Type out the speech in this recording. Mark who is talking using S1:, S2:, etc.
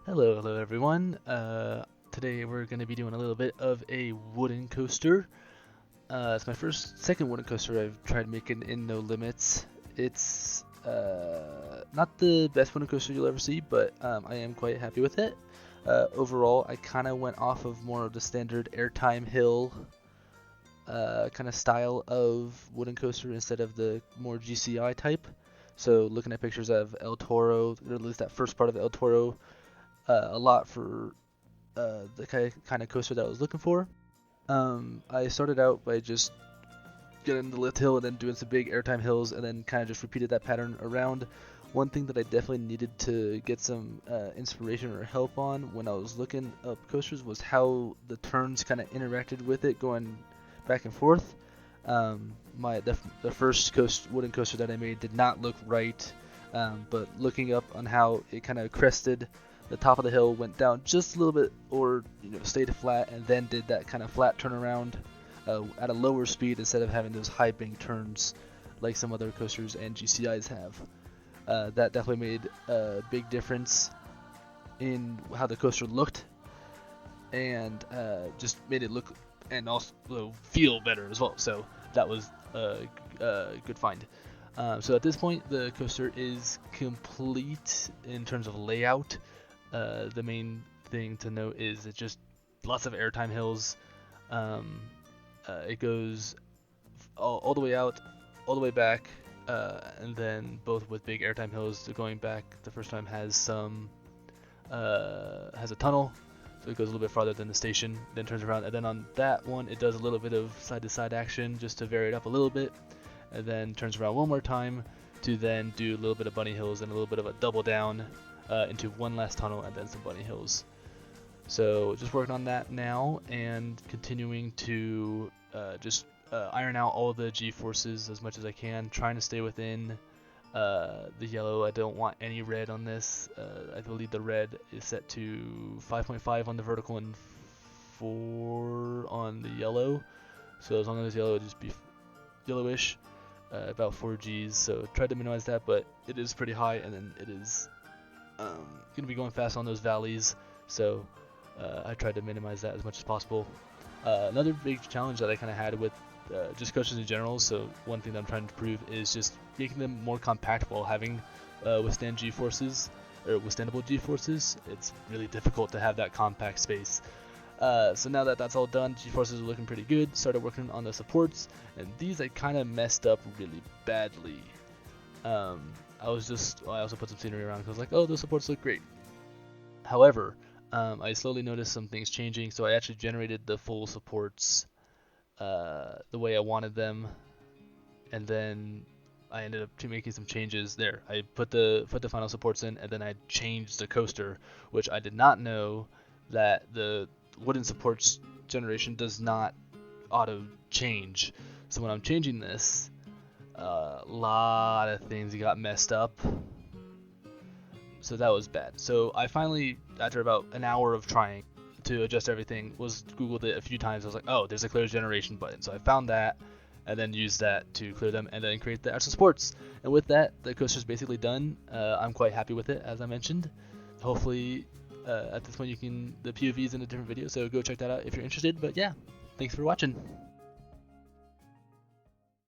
S1: Hello everyone. Today we're going to be doing a little bit of a wooden coaster. It's my second wooden coaster I've tried making in No Limits. It's not the best wooden coaster you'll ever see, but I am quite happy with it. Overall, I kind of went off of more of the standard Airtime Hill kind of style of wooden coaster instead of the more GCI type. So looking at pictures of El Toro, or at least that first part of El Toro, a lot for the kind of coaster that I was looking for. I started out by just getting the lift hill and then doing some big airtime hills and then kind of just repeated that pattern around. One thing that I definitely needed to get some inspiration or help on when I was looking up coasters was how the turns kind of interacted with it going back and forth. The first wooden coaster that I made did not look right, but looking up on how it kind of crested the top of the hill, went down just a little bit, or stayed flat, and then did that kind of flat turnaround at a lower speed instead of having those high bank turns like some other coasters and GCIs have. That definitely made a big difference in how the coaster looked, and just made it look and also feel better as well. So that was a good find. So at this point, the coaster is complete in terms of layout. The main thing to note is it's just lots of airtime hills. It goes all the way out, all the way back, and then both with big airtime hills. Going back the first time has a tunnel, so it goes a little bit farther than the station, then turns around, and then on that one it does a little bit of side-to-side action just to vary it up a little bit, and then turns around one more time to then do a little bit of bunny hills and a little bit of a double down into one last tunnel and then some bunny hills. So just working on that now and continuing to just iron out all the G-forces as much as I can, trying to stay within the yellow. I don't want any red on this. I believe the red is set to 5.5 on the vertical and 4 on the yellow. So as long as yellow, it'll just be yellowish, about 4 Gs. So tried to minimize that, but it is pretty high, and then it is going to be going fast on those valleys. So I tried to minimize that as much as possible. Another big challenge that I kind of had with just coasters in general, so one thing that I'm trying to prove is just making them more compact while having withstandable G-forces. It's really difficult to have that compact space. So now that that's all done, G-forces are looking pretty good. Started working on the supports, and these I kind of messed up really badly. I also put some scenery around because I was like, oh, those supports look great. However, I slowly noticed some things changing, so I actually generated the full supports the way I wanted them, and then I ended up making some changes there. I put the final supports in, and then I changed the coaster, which I did not know that the wooden supports generation does not auto change. So when I'm changing this, a lot of things got messed up. So that was bad. So I finally, after about an hour of trying to adjust everything, Googled it a few times. I was like, oh, there's a clear generation button. So I found that, and then used that to clear them, and then create the actual supports. And with that, the coaster's basically done. I'm quite happy with it, as I mentioned. Hopefully, at this point, the POV is in a different video, so go check that out if you're interested. But yeah, thanks for watching.